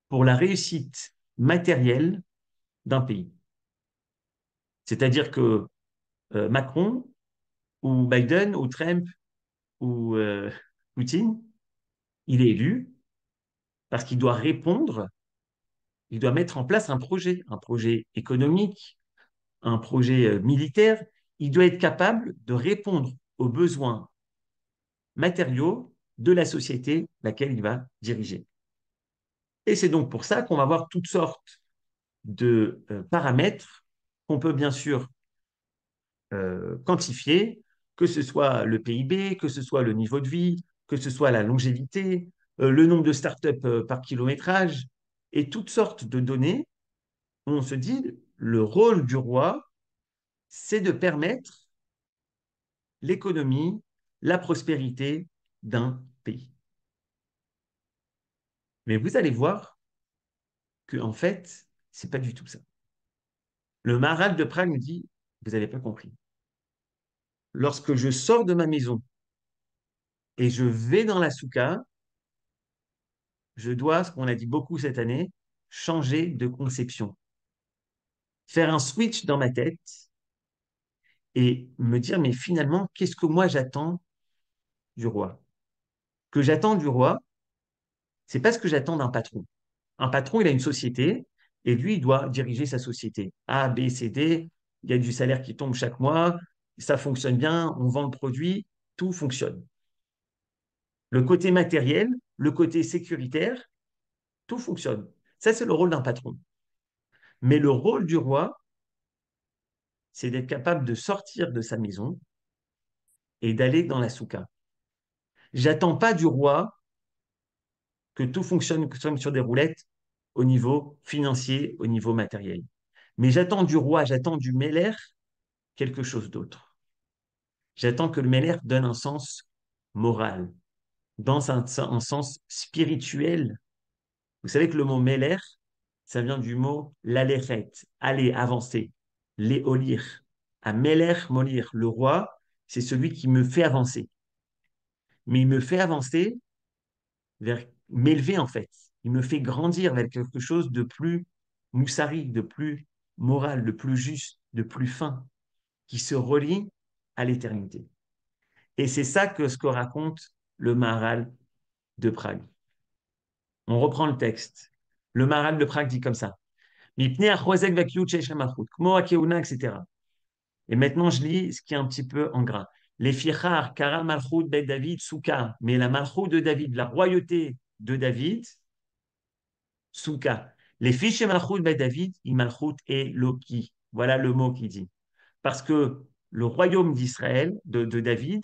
pour la réussite matérielle d'un pays. C'est-à-dire que Macron ou Biden ou Trump ou Poutine, il est élu parce qu'il doit répondre, il doit mettre en place un projet économique, un projet militaire. Il doit être capable de répondre aux besoins matériaux de la société laquelle il va diriger. Et c'est donc pour ça qu'on va avoir toutes sortes de paramètres qu'on peut bien sûr quantifier, que ce soit le PIB, que ce soit le niveau de vie, que ce soit la longévité, le nombre de startups par kilométrage, et toutes sortes de données où on se dit le rôle du roi, c'est de permettre l'économie, la prospérité d'un pays. Mais vous allez voir que en fait, c'est pas du tout ça. Le Maharal de Prague me dit, vous n'avez pas compris. Lorsque je sors de ma maison et je vais dans la soukha, je dois, ce qu'on a dit beaucoup cette année, changer de conception, faire un switch dans ma tête et me dire, mais finalement, qu'est-ce que moi j'attends du roi? Ce que j'attends du roi, c'est pas ce que j'attends d'un patron. Un patron, il a une société et lui, il doit diriger sa société. A, B, C, D, il y a du salaire qui tombe chaque mois, ça fonctionne bien, on vend le produit, tout fonctionne. Le côté matériel, le côté sécuritaire, tout fonctionne. Ça, c'est le rôle d'un patron. Mais le rôle du roi, c'est d'être capable de sortir de sa maison et d'aller dans la soukha. J'attends pas du roi que tout fonctionne comme sur des roulettes au niveau financier, au niveau matériel. Mais j'attends du roi, j'attends du Meller quelque chose d'autre. J'attends que le Meller donne un sens moral, dans un sens spirituel. Vous savez que le mot Meller, ça vient du mot l'aléret, aller, avancer, léolir. À Meller, molir, le roi, c'est celui qui me fait avancer. Mais il me fait avancer vers m'élever en fait. Il me fait grandir vers quelque chose de plus moussari, de plus moral, de plus juste, de plus fin, qui se relie à l'éternité. Et c'est ça que ce que raconte le Maharal de Prague. On reprend le texte. Le Maharal de Prague dit comme ça. Etc. Et maintenant, je lis ce qui est un petit peu en gras. Les fichar, kara malchut bet David, souka. Mais la malchut de David, la royauté de David, souka. Les fiches malchut bet David, malchut et loki. Voilà le mot qu'il dit. Parce que le royaume d'Israël, de David,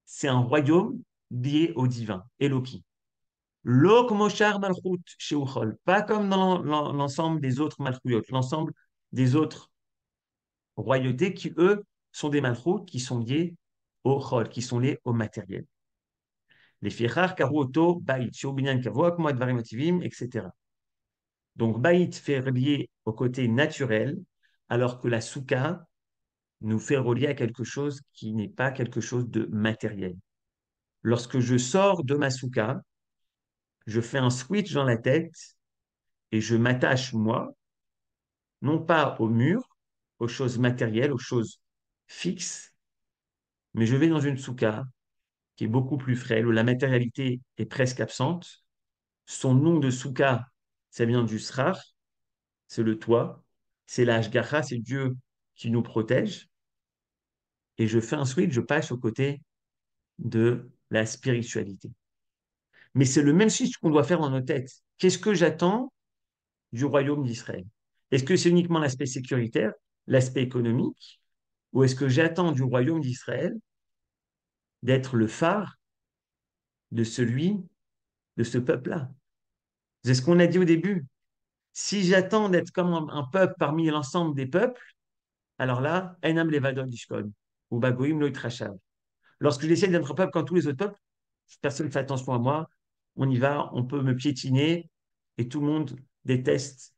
c'est un royaume lié au divin, Eloki. Lok moshar malchut sheuchol. Pas comme dans l'ensemble des autres malchuyot, l'ensemble des autres royautés qui, eux, sont des malchut qui sont liés au chol, qui sont liés au matériel. Les fichar karuoto bait, sheubinyan kavoak, moadvarim ativim, etc. Donc, bait fait relier au côté naturel, alors que la souka nous fait relier à quelque chose qui n'est pas quelque chose de matériel. Lorsque je sors de ma souka, je fais un switch dans la tête et je m'attache, moi, non pas au mur, aux choses matérielles, aux choses fixes, mais je vais dans une souka qui est beaucoup plus frêle, où la matérialité est presque absente. Son nom de souka, ça vient du srar, c'est le toit, c'est la hashgacha, c'est Dieu qui nous protège. Et je fais un switch, je passe aux côtés de la spiritualité. Mais c'est le même switch qu'on doit faire dans nos têtes. Qu'est-ce que j'attends du royaume d'Israël? Est-ce que c'est uniquement l'aspect sécuritaire, l'aspect économique, ou est-ce que j'attends du royaume d'Israël d'être le phare de de ce peuple-là? C'est ce qu'on a dit au début. Si j'attends d'être comme un peuple parmi l'ensemble des peuples, alors là, Enam Levadon Dishkon, ou Bagoim Lo Yitrashav. Lorsque j'essaie d'être un peuple comme tous les autres peuples, personne ne fait attention à moi, on y va, on peut me piétiner, et tout le monde déteste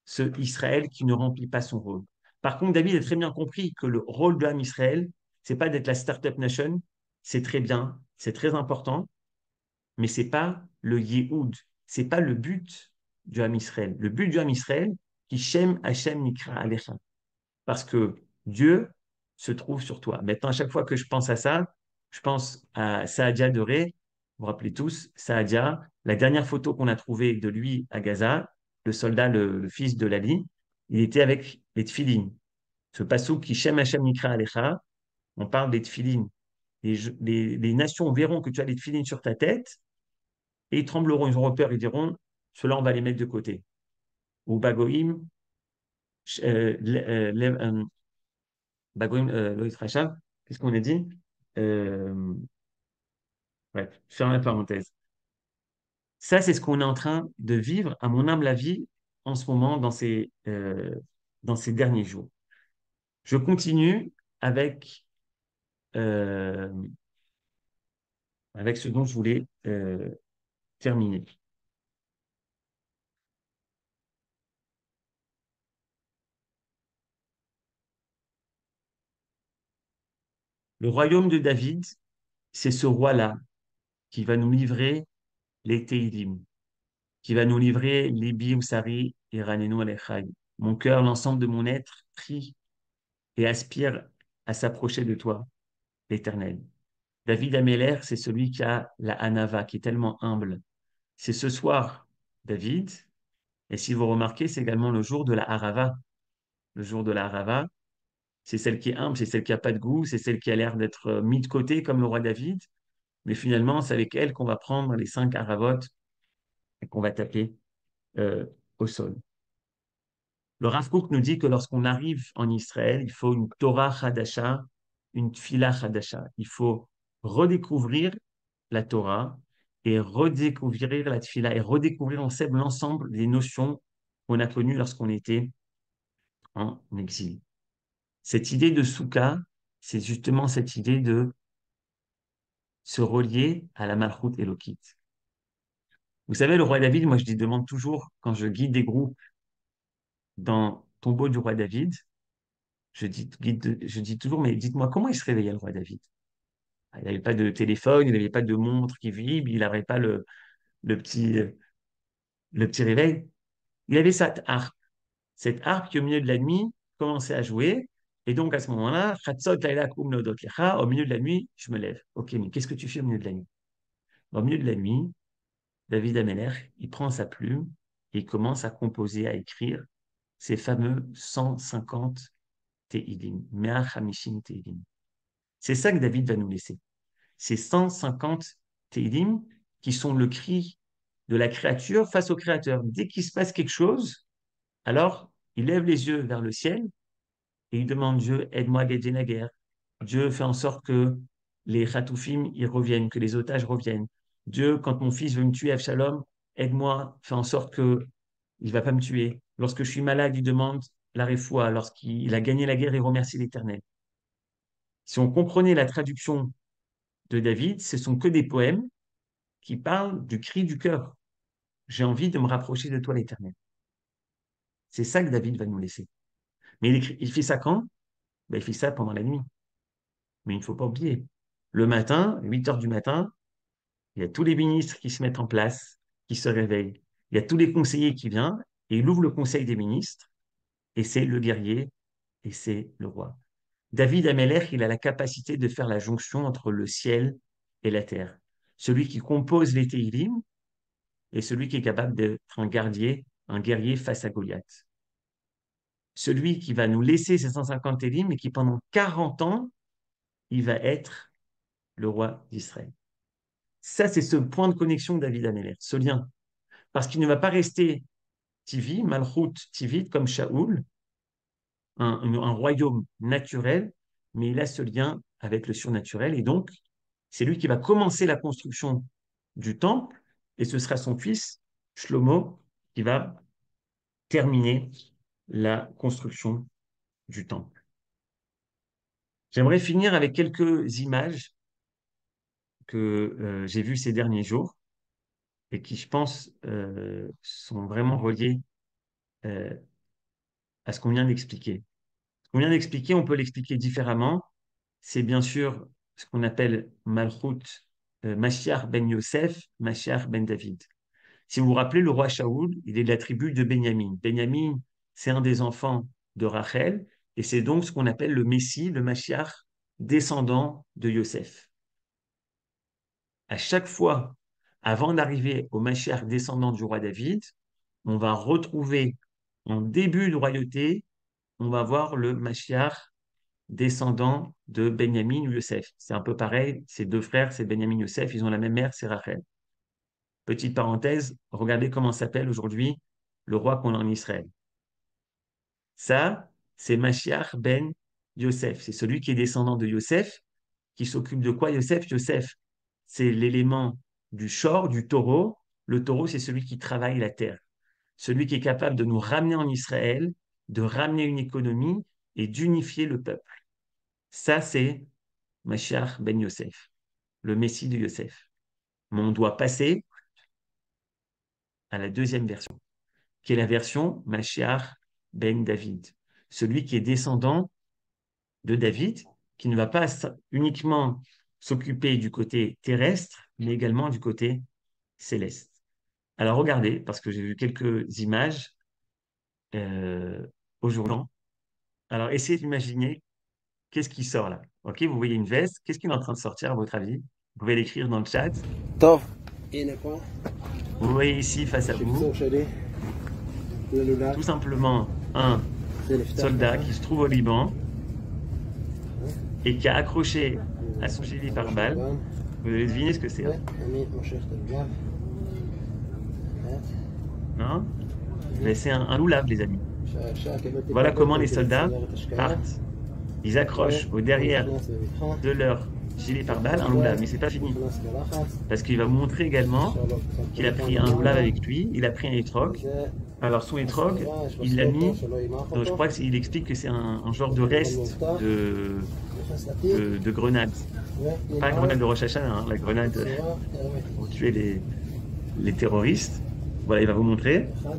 ce Israël qui ne remplit pas son rôle. Par contre, David a très bien compris que le rôle de l'âme Israël, c'est pas d'être la startup nation, c'est très bien, c'est très important, mais c'est pas le Yehoud, c'est pas le but du Ham Israël. Le but du Ham Israël, qui Shem Hashem Nikra Alecha, parce que Dieu se trouve sur toi. Maintenant, à chaque fois que je pense à ça, je pense à Saadia Doré. Vous vous rappelez tous, Saadia, la dernière photo qu'on a trouvée de lui à Gaza, le soldat, le fils de Lali, il était avec les tfilines. Ce passou qui Shem Hashem Nikra Alecha, on parle des tfilines. Les nations verront que tu as les tfilines sur ta tête et ils trembleront, ils auront peur, ils diront, ceux-là, on va les mettre de côté. Ou Bagoïm, Bagoïm, Loïs Rachab, qu'est-ce qu'on a dit? Euh, bref, ferme la parenthèse. Ça, c'est ce qu'on est en train de vivre, à mon humble avis, en ce moment, dans ces derniers jours. Je continue avec, euh, avec ce dont je voulais terminer. Le royaume de David, c'est ce roi-là qui va nous livrer les Teilim, qui va nous livrer les Sari et Ranenu Alechai. Mon cœur, l'ensemble de mon être, prie et aspire à s'approcher de toi, l'Éternel. David Améler, c'est celui qui a la Hanava, qui est tellement humble. C'est ce soir, David, et si vous remarquez, c'est également le jour de la Harava. Le jour de la Harava, c'est celle qui est humble, c'est celle qui n'a pas de goût, c'est celle qui a l'air d'être mise de côté comme le roi David, mais finalement, c'est avec elle qu'on va prendre les 5 Haravot et qu'on va taper au sol. Le Rav Kook nous dit que lorsqu'on arrive en Israël, il faut une Torah Hadasha, une Tfila Hadasha. Il faut redécouvrir la Torah et redécouvrir la Tfila et redécouvrir ensemble l'ensemble des notions qu'on a connues lorsqu'on était en exil. Cette idée de Souka, c'est justement cette idée de se relier à la Malchut Elokit. Vous savez, le roi David, moi je demande toujours, quand je guide des groupes dans Tombeau du roi David, je dis toujours, mais dites-moi, comment il se réveillait le roi David? Ah, il n'avait pas de téléphone, il n'avait pas de montre qui vibre, il n'avait pas le le petit réveil. Il avait cette harpe qui, au milieu de la nuit, commençait à jouer. Et donc, à ce moment-là, Chatzot laïla koum leodot lecha, au milieu de la nuit, je me lève. Ok, mais qu'est-ce que tu fais au milieu de la nuit? Au milieu de la nuit, David Ameller, il prend sa plume et il commence à composer, à écrire ces fameux 150 Tehillim, Mea Hamishim Tehillim. C'est ça que David va nous laisser. Ces 150 Tehillim qui sont le cri de la créature face au Créateur. Dès qu'il se passe quelque chose, alors il lève les yeux vers le ciel et il demande Dieu, aide-moi à gagner la guerre. Dieu fait en sorte que les Khatoufim ils reviennent, que les otages reviennent. Dieu, quand mon fils veut me tuer, Avshalom, aide-moi, fais en sorte que il va pas me tuer. Lorsque je suis malade, il demande la réfoua. Lorsqu'il a gagné la guerre, il remercie l'Éternel. Si on comprenait la traduction de David, ce sont que des poèmes qui parlent du cri du cœur. J'ai envie de me rapprocher de toi, l'Éternel. C'est ça que David va nous laisser. Mais il fait ça quand? Ben, il fait ça pendant la nuit. Mais il ne faut pas oublier. Le matin, 8 heures du matin, il y a tous les ministres qui se mettent en place, qui se réveillent. Il y a tous les conseillers qui viennent et il ouvre le conseil des ministres et c'est le guerrier et c'est le roi. David Ameller, il a la capacité de faire la jonction entre le ciel et la terre. Celui qui compose les Tehillim et celui qui est capable d'être un guerrier face à Goliath. Celui qui va nous laisser ses 150 Tehillim et qui pendant 40 ans, il va être le roi d'Israël. Ça, c'est ce point de connexion de David Ameller, ce lien. Parce qu'il ne va pas rester Tivi, Malchut Tivit, comme Shaoul, un royaume naturel, mais il a ce lien avec le surnaturel. Et donc, c'est lui qui va commencer la construction du temple, et ce sera son fils, Shlomo, qui va terminer la construction du temple. J'aimerais finir avec quelques images que j'ai vues ces derniers jours et qui, je pense, sont vraiment reliées euh, à ce qu'on vient d'expliquer. Ce qu'on vient d'expliquer, on peut l'expliquer différemment. C'est bien sûr ce qu'on appelle Malchut, Mashiach ben Yosef, Mashiach ben David. Si vous vous rappelez, le roi Shaoul, il est de la tribu de Benjamin. Benjamin, c'est un des enfants de Rachel, et c'est donc ce qu'on appelle le Messie, le Mashiach, descendant de Yosef. À chaque fois, avant d'arriver au Mashiach descendant du roi David, on va retrouver en début de royauté, on va voir le Mashiach descendant de Benjamin ou Yosef. C'est un peu pareil, ces deux frères, c'est Benjamin et Yosef, ils ont la même mère, c'est Rachel. Petite parenthèse, regardez comment s'appelle aujourd'hui le roi qu'on a en Israël. Ça, c'est Mashiach ben Yosef. C'est celui qui est descendant de Yosef, qui s'occupe de quoi Yosef? Yosef, c'est l'élément du shor, du taureau. Le taureau, c'est celui qui travaille la terre. Celui qui est capable de nous ramener en Israël, de ramener une économie et d'unifier le peuple. Ça, c'est Mashiach ben Yosef, le Messie de Yosef. Mais on doit passer à la deuxième version, qui est la version Mashiach ben David, celui qui est descendant de David, qui ne va pas uniquement s'occuper du côté terrestre, mais également du côté céleste. Alors regardez, parce que j'ai vu quelques images euh, aujourd'hui. Alors essayez d'imaginer qu'est-ce qui sort là. Ok, vous voyez une veste, qu'est-ce qui est en train de sortir à votre avis? Vous pouvez l'écrire dans le chat. טוב, הנה פה, Vous voyez ici face à vous, קיצור שלי, ללולב, tout simplement un זה נפתח soldat ככה, qui se trouve au Liban et qui a accroché à son gilet מושך pare-balles. גם, Vous devez deviner ce que c'est, hein? ואני מושך את הלולב, Hein? Mais c'est un loulave, les amis. שהשעה קיבלתי Voilà comment les כדי soldats לסדר את השקעה, partent. Ils accrochent au derrière נכנס בבטחה, de leur gilet pare-balles un loulave, mais c'est pas fini. נכנס בלחץ, Parce qu'il va vous montrer également אפשר לו קצת qu'il a pris un loulave avec lui, il a pris un étrog. זה Alors son étrog, הסביבה, יש לו il l'a סטוטו mis, שלא ימרח donc je אותו, crois qu'il explique que c'est un genre de reste נכנס לתיק, de grenade. Pas la grenade de Rosh Hashanah, hein, la grenade בצורה הרמטית. pour tuer les terroristes. Voilà, il va vous montrer. אחד,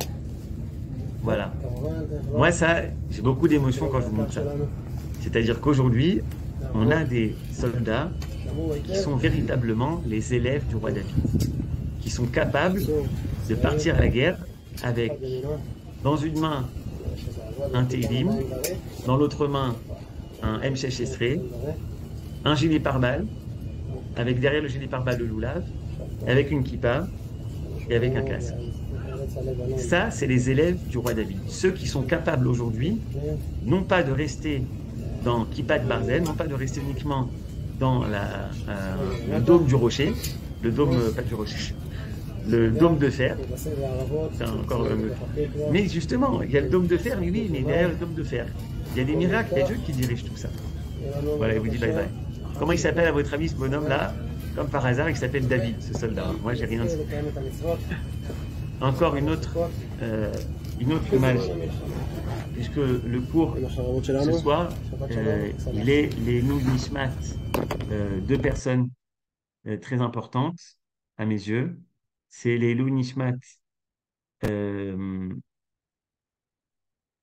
Voilà. כמובן, זה לא... Moi, ça, j'ai beaucoup d'émotions quand je vous montre ça. C'est-à-dire qu'aujourd'hui, on a des soldats שמור qui היטב, sont véritablement les élèves du roi David, qui sont capables קיצור, de partir à la guerre avec, אחד במינו, dans une main, שזה עבוד, un télim, עדיין בריא, dans l'autre main, un M6 Esrei, בריא, un gilet pare-balles, avec derrière le gilet pare-balles le loulav, avec une kippa et avec un casque. Ça, c'est les élèves du roi David. Ceux qui sont capables aujourd'hui, non pas de rester dans Kippat Barzel, non pas de rester uniquement dans le dôme du rocher, le dôme, pas du rocher, le dôme de fer. C'est encore, mais justement, il y a le dôme de fer, mais oui, mais derrière le dôme de fer, il y a des miracles, il y a Dieu qui dirige tout ça. Voilà, il vous dit bye bye. Comment il s'appelle à votre avis ce bonhomme-là? Comme par hasard, il s'appelle David, ce soldat. Moi, j'ai rien dit. Encore une autre image, puisque le cours ce soir, il est les Nous Nishmat, deux personnes très importantes à mes yeux. C'est les Lou Nishmat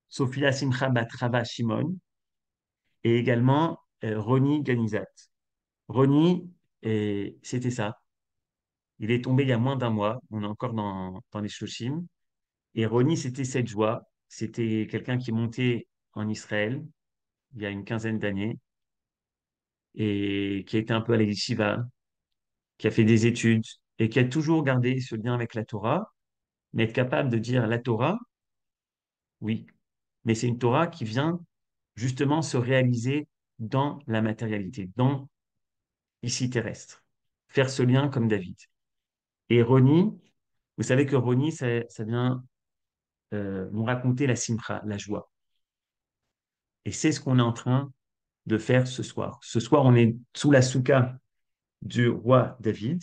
Sophia Simcha Bat Rava Shimon et également Roni Ganizat. Roni, c'était ça. Il est tombé il y a moins d'un mois. On est encore dans les Shloshim. Et Roni, c'était cette joie. C'était quelqu'un qui est monté en Israël il y a une quinzaine d'années et qui a été un peu à la yeshiva, qui a fait des études et qui a toujours gardé ce lien avec la Torah, mais être capable de dire la Torah, oui, mais c'est une Torah qui vient justement se réaliser dans la matérialité, dans ici terrestre. Faire ce lien comme David. Et Roni, vous savez que Roni, ça vient m'ont raconté la simcha, la joie. Et c'est ce qu'on est en train de faire ce soir. Ce soir, on est sous la soukha du roi David.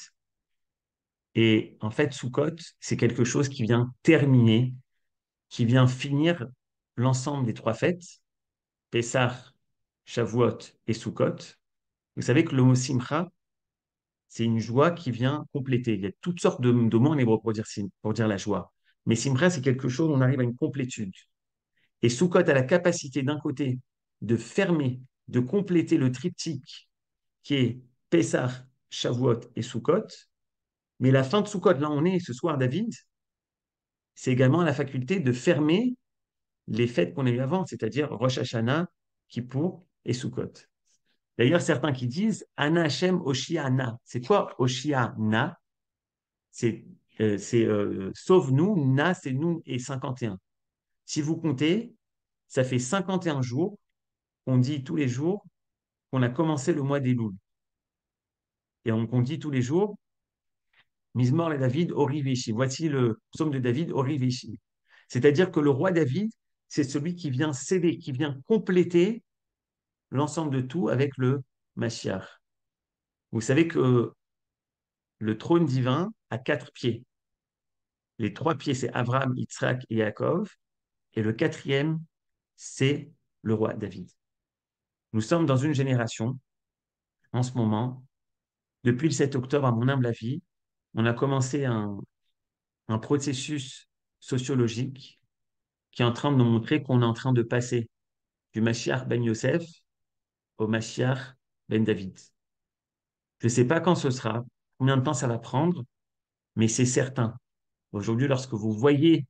Et en fait, Sukkot, c'est quelque chose qui vient terminer, qui vient finir l'ensemble des trois fêtes, Pessah, Shavuot et Sukkot. Vous savez que le mot simcha, c'est une joie qui vient compléter. Il y a toutes sortes de mots en hébreu pour dire la joie. Mais simcha, c'est quelque chose où on arrive à une complétude. Et Sukkot a la capacité, d'un côté, de fermer, de compléter le triptyque qui est Pessah, Shavuot et Sukkot. Mais la fin de Sukkot, là on est ce soir, David, c'est également la faculté de fermer les fêtes qu'on a eues avant, c'est-à-dire Rosh Hashanah, Kippour et Sukkot. D'ailleurs, certains qui disent Ana Hashem Oshiana. C'est quoi Oshiana? C'est sauve-nous, Na c'est nous et 51. Si vous comptez, ça fait 51 jours qu'on dit tous les jours qu'on a commencé le mois d'Elul. Et on dit tous les jours Mizmor et David Ori Vishi. Voici le psaume de David Ori Vishi. C'est-à-dire que le roi David, c'est celui qui vient céder, qui vient compléter l'ensemble de tout avec le Mashiach. Vous savez que le trône divin a 4 pieds. Les 3 pieds, c'est Abraham, Yitzhak et Yaakov. Et le 4e, c'est le roi David. Nous sommes dans une génération, en ce moment, depuis le 7 octobre, à mon humble avis, on a commencé un processus sociologique qui est en train de nous montrer qu'on est en train de passer du Mashiach ben Yosef au Mashiach ben David. Je ne sais pas quand ce sera, combien de temps ça va prendre, mais c'est certain. Aujourd'hui, lorsque vous voyez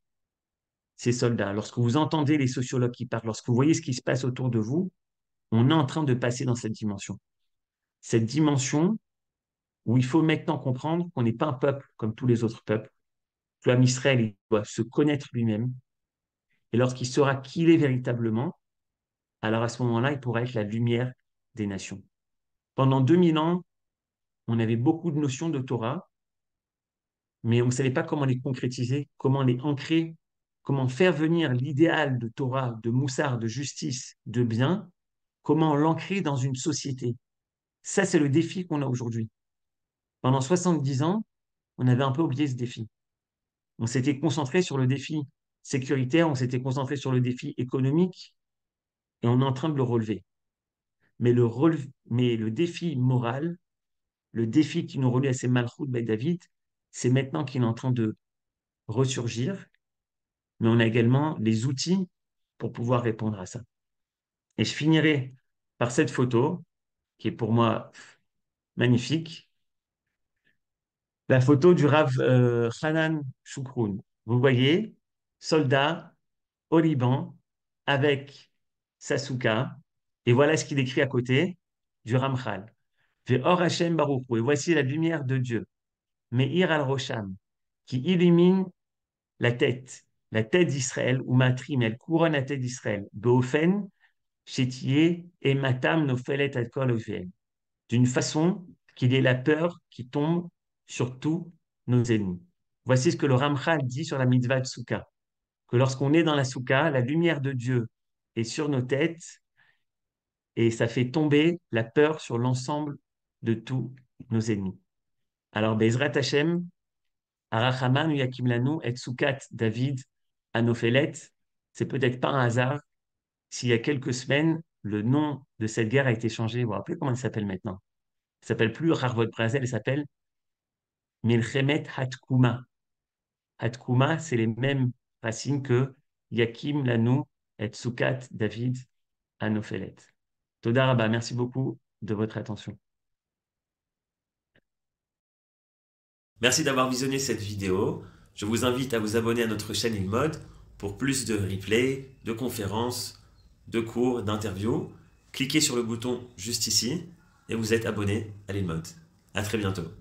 ces soldats, lorsque vous entendez les sociologues qui parlent, lorsque vous voyez ce qui se passe autour de vous, on est en train de passer dans cette dimension. Cette dimension où il faut maintenant comprendre qu'on n'est pas un peuple comme tous les autres peuples. L'homme Israël, il doit se connaître lui-même. Et lorsqu'il saura qui il est véritablement, alors à ce moment-là, il pourra être la lumière des nations. Pendant 2000 ans, on avait beaucoup de notions de Torah, mais on ne savait pas comment les concrétiser, comment les ancrer, comment faire venir l'idéal de Torah, de Moussar, de justice, de bien, comment l'ancrer dans une société. Ça, c'est le défi qu'on a aujourd'hui. Pendant 70 ans, on avait un peu oublié ce défi. On s'était concentré sur le défi sécuritaire, on s'était concentré sur le défi économique, et on est en train de le relever. Mais le défi moral, le défi qui nous relie à ces Malchut by David, c'est maintenant qu'il est en train de ressurgir, mais on a également les outils pour pouvoir répondre à ça. Et je finirai par cette photo, qui est pour moi magnifique, la photo du Rav Hanan Shukroun. Vous voyez, soldat au Liban, avec Sasuka, et voilà ce qu'il écrit à côté du Ramchal. Ve'or Hashem Baruch Hu, et voici la lumière de Dieu, Meir al-Rosham, qui illumine la tête d'Israël, ou Matrim, elle couronne la tête d'Israël, Beofen, Chétier, et Matam Nofelet al Kol Oven, d'une façon qu'il y ait la peur qui tombe sur tous nos ennemis. Voici ce que le Ramchal dit sur la mitzvah de Souka, que lorsqu'on est dans la Souka, la lumière de Dieu est sur nos têtes et ça fait tomber la peur sur l'ensemble de tous nos ennemis. Alors, Bezrat Hashem, Arachaman Yakim Lanu et Soukat David Anophelet, c'est peut-être pas un hasard s'il y a quelques semaines, le nom de cette guerre a été changé. Vous vous rappelez comment elle s'appelle maintenant? Elle s'appelle plus Harvot Brazel, elle s'appelle Milchemet Hatkuma. Hatkuma, c'est les mêmes racines que Yakim Lanu et Soukat David Anophelet. Toda Rabba, merci beaucoup de votre attention. Merci d'avoir visionné cette vidéo. Je vous invite à vous abonner à notre chaîne IlMod pour plus de replays, de conférences, de cours, d'interviews. Cliquez sur le bouton juste ici et vous êtes abonné à l'IlMod. À très bientôt.